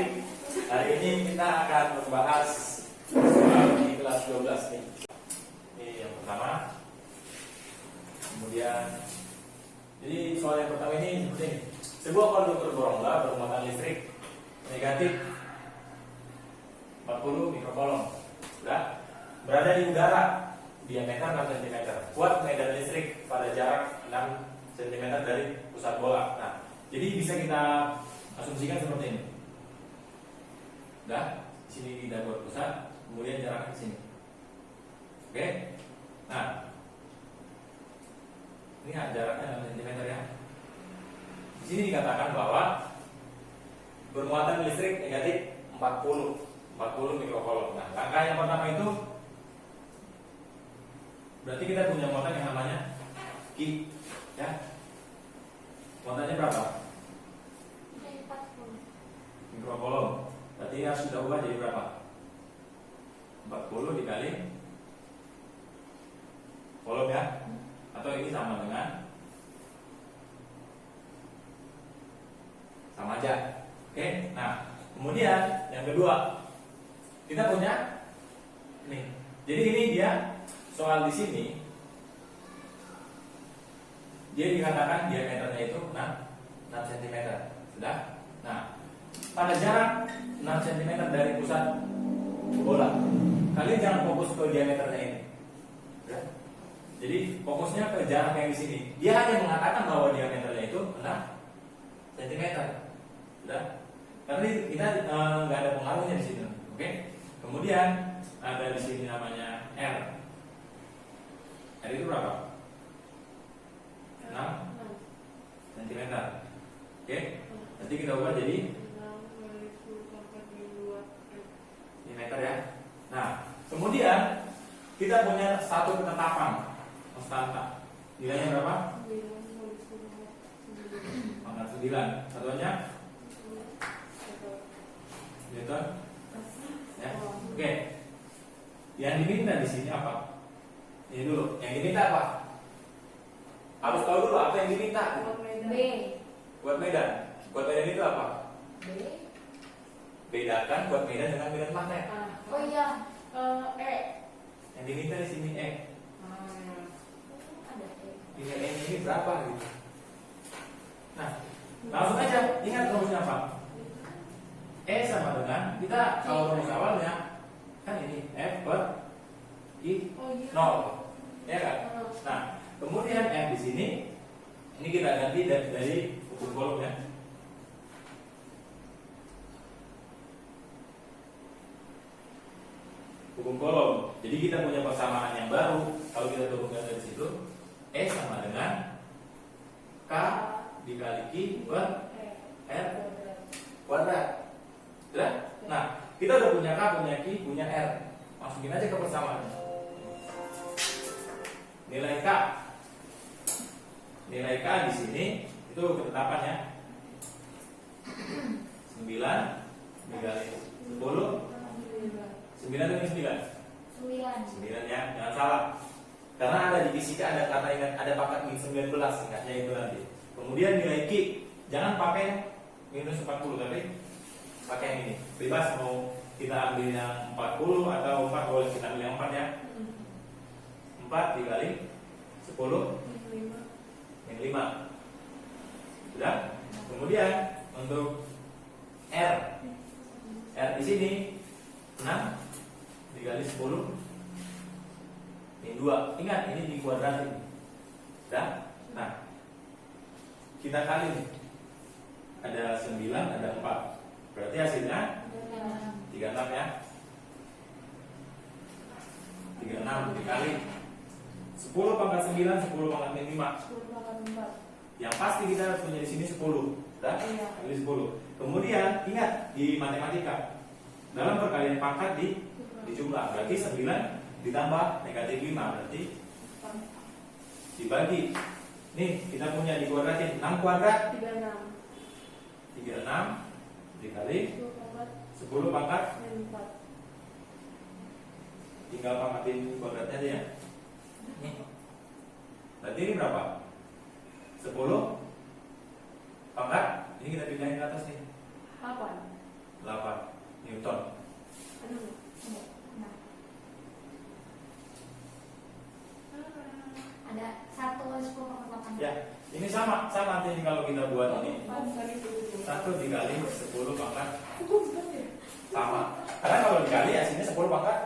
listrik. Hari ini kita akan membahas soal di kelas 12 nih. Ini yang pertama. Kemudian, jadi soal yang pertama ini seperti ini. Sebuah konduktor berongga bermuatan listrik negatif 40 mikrocoulomb, berada di udara, diameter 6 cm. Kuat medan listrik pada jarak 6 cm dari pusat bola. Nah, jadi bisa kita asumsikan seperti ini. Di sini tidak buat pusat, kemudian jaraknya ke sini. Oke. Nah, ini jaraknya 6 cm ya. Di sini dikatakan bahwa bermuatan listrik negatif 40 mikrocoulomb. Nah, langkah yang pertama itu berarti kita punya muatan yang namanya Q, ya. Muatannya berapa? 40 mikrocoulomb. Berarti harus kita ubah jadi berapa? 40 dikali coulomb ya. Atau ini sama dengan sama aja. Oke. Nah, kemudian yang kedua kita punya nih. Jadi ini dia soal di sini. Dia dikatakan diameternya itu 6 cm. Sudah? Nah, pada jarak 6 cm dari pusat bola, kalian jangan fokus ke diameternya ini. Sudah? Jadi fokusnya ke jarak yang di sini. Dia hanya mengatakan bahwa diameternya itu 6 cm. Sudah? Karena kita nggak ada pengaruhnya di sini. Oke? Kemudian ada di sini namanya R. R itu berapa? 6 cm. Oke? Nanti kita ubah jadi ini meter ya. Nah, kemudian kita punya satu ketetapan konstanta. Nilainya berapa? Pangkat 9. Satunya Newton. Ya. Oke. Yang diminta di sini apa? Ini dulu. Yang diminta apa? Harus tahu dulu apa yang diminta. B. Kuat medan. Kuat medan itu apa? B. Bedakan kuat medan dengan medan magnet. Oh iya. E. Yang diminta di sini E. Ada E. Nilai E ini berapa gitu? Nah, langsung aja ingat rumusnya apa? E sama dengan kita kalau rumus awalnya kan ini F per I 0, ya kan? Nah, kemudian F di sini ini kita ganti dari hukum coulomb ya. Hukum coulomb. Jadi kita punya persamaan yang baru. Kalau kita turunkan dari situ, E sama dengan K dikali Q per R kuadrat. Ya? Nah, kita udah punya K, punya Q, punya R. Masukin aja ke persamaan. Nilai K di sini itu ketetapannya 9 dikali 10. 9 dengan 9 ya, jangan salah. Karena ada di fisika ada kata ingat, ada pangkat min 19 ingatnya itu nanti. Kemudian nilai Q jangan pakai minus 40 tapi pakai yang ini. Bebas mau kita ambil yang 40 atau 4 boleh kita ambil yang 4 ya. 4 dikali 10 min 5. Sudah? Kemudian untuk R di sini 6 dikali 10 min 2. Ingat ini dikuadratin. Sudah? Nah, kita kali nih. Ada 9, ada 4. Berarti hasilnya 36 ya. 36 dikali 10 pangkat 9, 10 pangkat min 5. 10 pangkat 4. Yang pasti kita harus punya di sini 10. Sudah? Iya. Ini 10. Kemudian ingat di matematika dalam perkalian pangkat di jumlah. Berarti 9 ditambah negatif 5 berarti dibagi. Nih, kita punya dikuadratin 6 kuadrat 36 dikali 10 pangkat 4. tinggal pangkatin kuadratnya aja ya. Nih. Berarti ini berapa? 10 pangkat. Ini kita pindahin ke atas nih. 8. 8 Ini sama nanti kalau kita buat ini 1 dikali 10 pangkat sama. Karena kalau dikali hasilnya 10 pangkat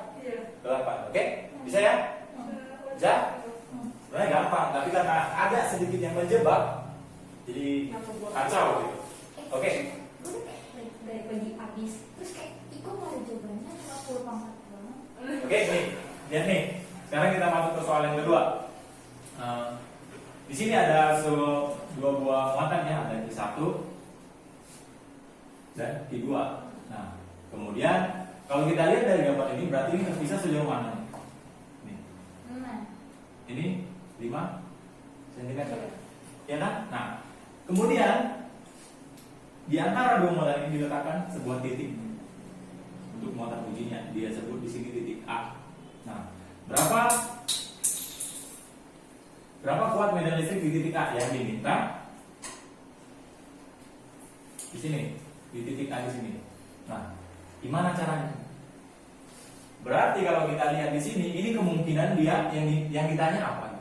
8. Oke? Bisa ya? Bisa? Sebenarnya gampang, tapi karena ada sedikit yang menjebak, jadi kacau gitu. Oke? Dari bagi habis, terus kayak Iko mau ada jawabannya 50 pangkat banget. Oke, nih. Lihat nih. Sekarang kita masuk ke soal yang kedua. Di sini ada dua buah muatan ya, ada Q1 dan Q2. Nah, kemudian kalau kita lihat dari gambar ini berarti ini terpisah sejauh mana nih? Nih. Ini 5 cm. Ya kan? Nah, kemudian di antara dua muatan ini diletakkan sebuah titik untuk muatan ujinya. Dia sebut di sini titik A. Nah, berapa kuat medan listrik di titik A yang diminta? Di sini, di titik A di sini. Nah, gimana caranya? Berarti kalau kita lihat di sini, ini kemungkinan dia yang ditanya apa?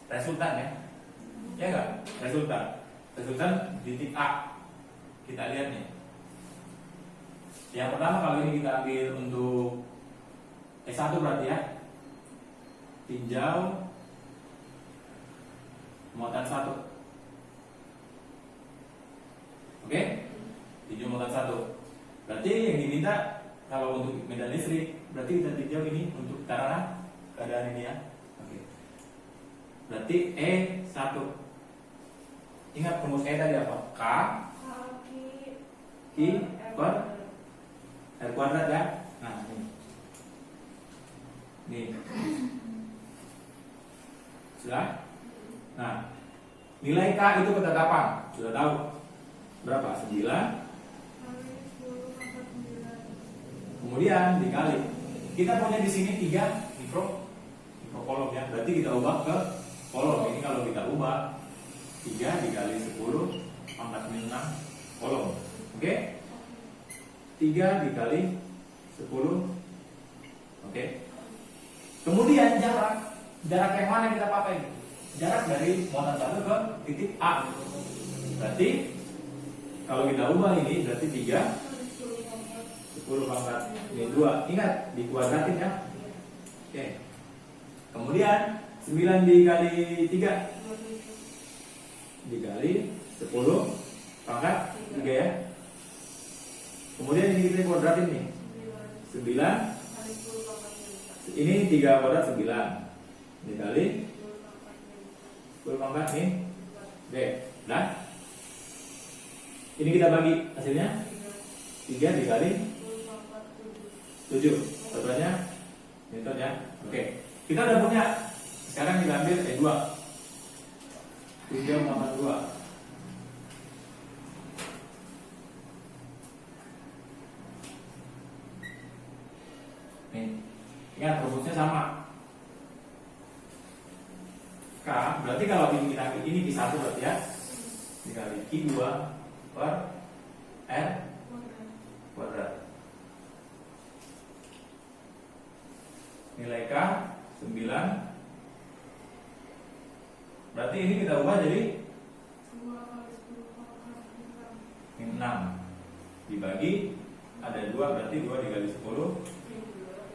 Resultan ya? Ya enggak? Resultan di titik A. Kita lihat nih. Yang pertama kalau ini kita ambil untuk S1 berarti ya. Tinjau muatan 1. Oke? Tinjau muatan 1. Berarti yang diminta kalau untuk medan listrik, berarti kita tinjau ini untuk karena keadaan ini ya. Oke. Berarti E1. Ingat rumus E tadi apa? K per R kuadrat ya. Nah, ini. Nih. Sudah? Nah, nilai K itu ketetapan. Sudah tahu berapa? 9. Kemudian dikali. Kita punya di sini 3 mikrokolom ya. Berarti kita ubah ke kolom. Ini kalau kita ubah 3 dikali 10 pangkat 6 kolom. Oke? 3 dikali 10. Oke? Kemudian jarak yang mana kita pakai? Jarak dari muatan 1 ke titik A. Berarti kalau kita ubah ini berarti 3 10 pangkat ini 2. Ingat dikuadratin ya. Oke. Kemudian 9 dikali 3 dikali 10 pangkat 3 ya. Kemudian ini kita kuadratin nih. 9 ini 3 kuadrat 9 dikali 10 pangkat nih. Oke, nah ini kita bagi hasilnya 3 dikali 7. Contohnya Newton ya. Oke, kita udah punya. Sekarang kita ambil E2. Tinjau muatan 2. Nih, ingat rumusnya sama. K berarti kalau ini kita ambil ini Q1 berarti ya dikali Q2 per R kuadrat. Nilai K 9. Berarti ini kita ubah jadi 6 dibagi ada 2 berarti 2 dikali 10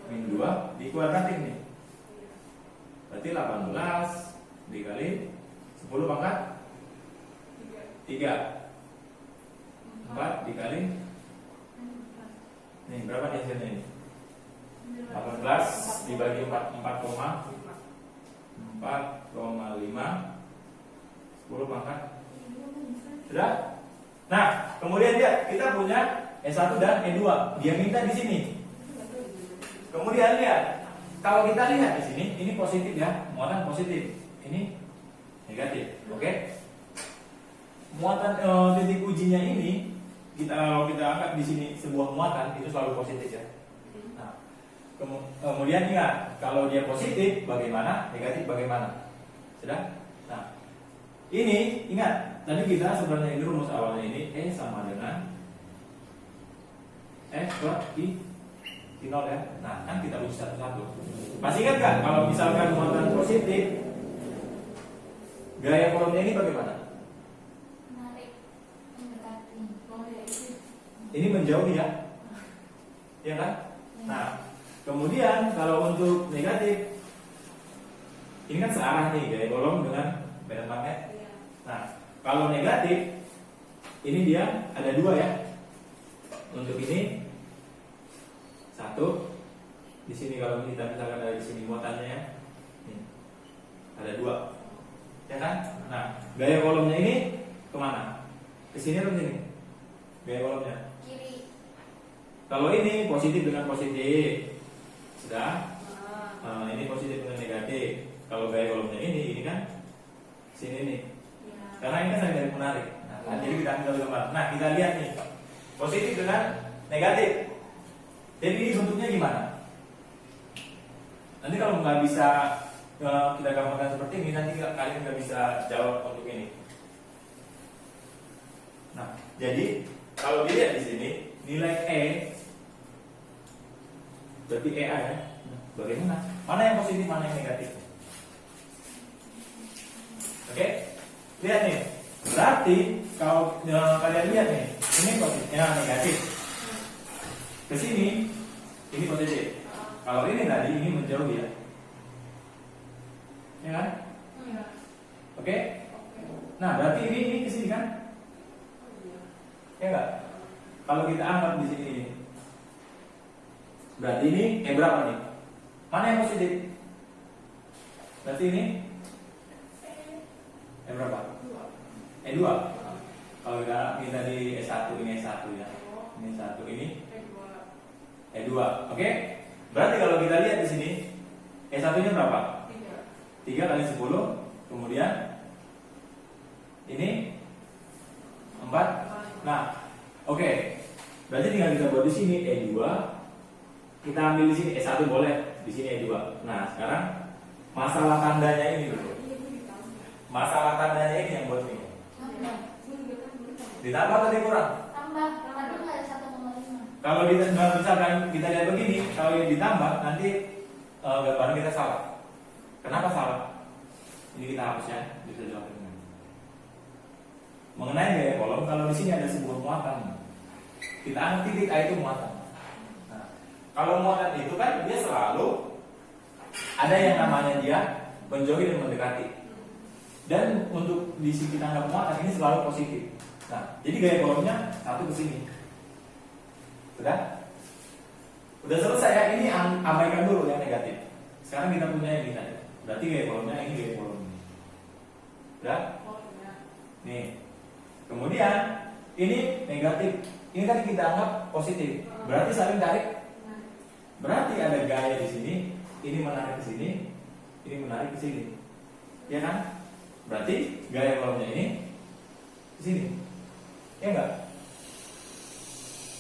min 2 dikuadratin nih. Berarti 18 dikali 10 pangkat 3. 4 dikali nih berapa nih hasilnya ini? 18 dibagi 4,5 10 pangkat. Sudah? Nah, kemudian kita punya E1 dan E2. Dia minta di sini. Kemudian lihat, kalau kita lihat di sini, ini positif ya, muatan positif. Ini negatif. Oke? Muatan titik ujinya ini kalau kita angkat di sini sebuah muatan itu selalu positif ya. Nah, kemudian ingat, kalau dia positif bagaimana, negatif bagaimana? Sudah? Nah, ini ingat, tadi kita sebenarnya ini rumus awalnya ini E sama dengan F per I 0 ya. Nah, kan kita uji satu-satu. Masih ingat kan kalau misalkan muatan positif gaya kolomnya ini bagaimana? Menarik, mendekati. Ini menjauhi ya, ya kan? Nah, kemudian kalau untuk negatif, ini kan searah nih gaya kolom dengan medan magnet. Nah, kalau negatif, ini dia ada dua ya. Untuk ini satu, di sini kalau kita misalkan ada di sini muatannya ya, ini, ada dua, ya kan? Nah, gaya kolomnya ini kemana? Ke sini atau ke sini? Gaya kolomnya. Kiri. Kalau ini positif dengan positif, sudah. Ini positif dengan negatif. Kalau gaya kolomnya ini kan sini nih. Karena ini kan saling tarik menarik. Nah, jadi kita ambil gambar. Nah, kita lihat nih, positif dengan negatif. Jadi ini bentuknya gimana? Nanti kalau nggak bisa kita gambarkan seperti ini, nanti kalian nggak bisa jawab untuk ini. Nah, jadi kalau dilihat di sini nilai E berarti EA ya. Bagaimana? Mana yang positif, mana yang negatif? Oke, lihat nih. Berarti kalau kalian lihat nih, ini positifnya negatif. Ke sini, ini positif. Kalau ini tadi ini menjauh ya. Ya kan? Oke? Nah, berarti ini ke sini kan? Ya enggak? Kalau kita anggap di sini ini. Berarti ini berapa nih? Mana yang positif? Berarti ini berapa? E2. Kalau kita di E1 ini E1 ya. Ini 1 ini E2. Oke? Berarti kalau kita lihat di sini E1-nya berapa? 3 kali 10. Kemudian ini 4. Nah, oke. Berarti tinggal kita buat di sini E2. Kita ambil di sini E1 boleh, di sini E2. Nah, sekarang masalah tandanya ini dulu. Masalah tandanya ini yang buat ini. Ditambah atau dikurang? Tambah, tadi nggak ada 1,5. Kalau misalkan kita lihat begini, kalau ini ditambah nanti gambaran kita salah. Kenapa salah? Ini kita hapus ya, bisa jawab ini. Mengenai gaya kolom, kalau di sini ada sebuah muatan, kita anggap titik A itu muatan. Nah, kalau muatan itu kan dia selalu ada yang namanya dia menjauhi dan mendekati. Dan untuk di sini kita anggap muatan ini selalu positif. Nah, jadi gaya kolomnya satu ke sini. Sudah? Udah selesai ya, ini abaikan dulu yang negatif. Sekarang kita punya yang ini tadi. Berarti gaya kolomnya ini gaya kolomnya. Sudah? Nih. Kemudian ini negatif. Ini tadi kita anggap positif. Berarti saling tarik. Berarti ada gaya di sini, ini menarik ke sini, ini menarik ke sini. Ya kan? Berarti gaya kolomnya ini ke sini. Ya enggak?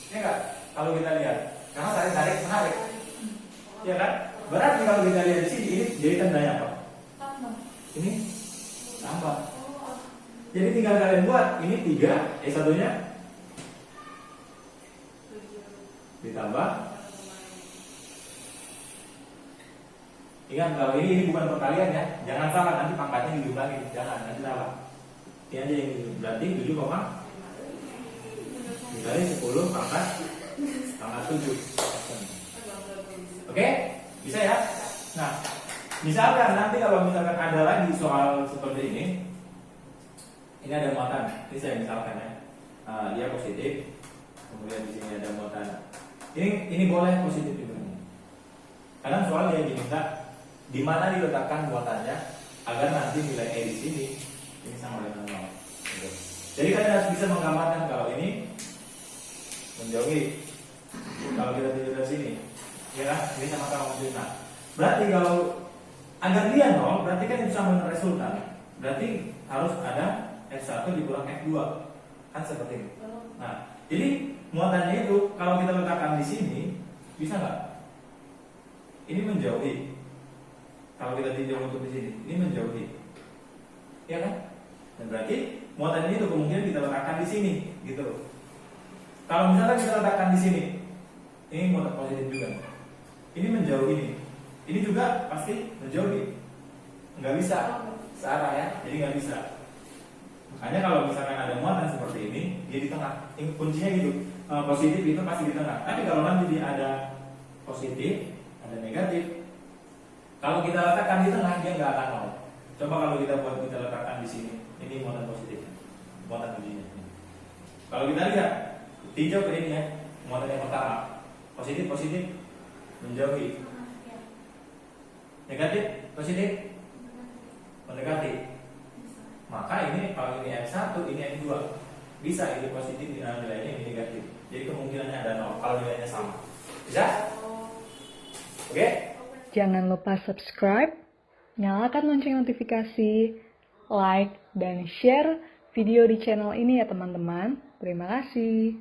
Ya enggak? Kalau kita lihat, karena saling tarik menarik. Ya kan? Berarti kalau kita lihat di sini, ini jadi tandanya apa? Tambah. Ini tambah. Jadi tinggal kalian buat, ini 3, E1-nya ditambah. Ingat kalau ini bukan perkalian ya, jangan salah nanti pangkatnya diulangi, jangan nanti salah. Ini aja yang berarti 7, dikali 10 pangkat 7. Oke, bisa ya? Nah, misalkan nanti kalau misalkan ada lagi soal seperti ini ada muatan. Ini saya misalkan ya, dia positif, kemudian di sini ada muatan. Ini boleh positif juga. Karena soal dia diminta di mana diletakkan muatannya agar nanti nilai E di sini ini sama dengan 0. Jadi kalian harus bisa menggambarkan kalau ini menjauhi. Kalau kita tuju dari sini, ya kan? Ini sama-sama menjauhi. Nah, berarti kalau agar dia 0, berarti kan itu sama dengan resultan. Berarti harus ada F1 dikurang F2, kan seperti ini. Nah, jadi muatannya itu kalau kita letakkan di sini, bisa nggak? Ini menjauhi. Kalau kita tinjau untuk di sini, ini menjauhi, ya kan? Dan berarti muatannya itu kemungkinan kita letakkan di sini, gitu. Kalau misalnya kita letakkan di sini, ini muatan positif juga. Ini menjauhi ini juga pasti menjauhi. nggak bisa searah ya, jadi nggak bisa. Makanya kalau misalkan ada muatan seperti ini, dia di tengah. Kuncinya gitu, positif itu pasti di tengah. Tapi kalau nanti dia ada positif, ada negatif, kalau kita letakkan di tengah dia nggak akan nol. Coba kalau kita letakkan di sini, ini muatan positif, muatan ujinya. Kalau kita lihat tinjau ke ini ya, muatan yang pertama positif menjauhi, negatif positif mendekati. Maka ini kalau ini M1, ini M2, bisa ini positif nilainya, ini negatif. Jadi kemungkinannya ada nol kalau nilainya sama. Bisa? Oke? Jangan lupa subscribe, nyalakan lonceng notifikasi, like, dan share video di channel ini ya teman-teman. Terima kasih.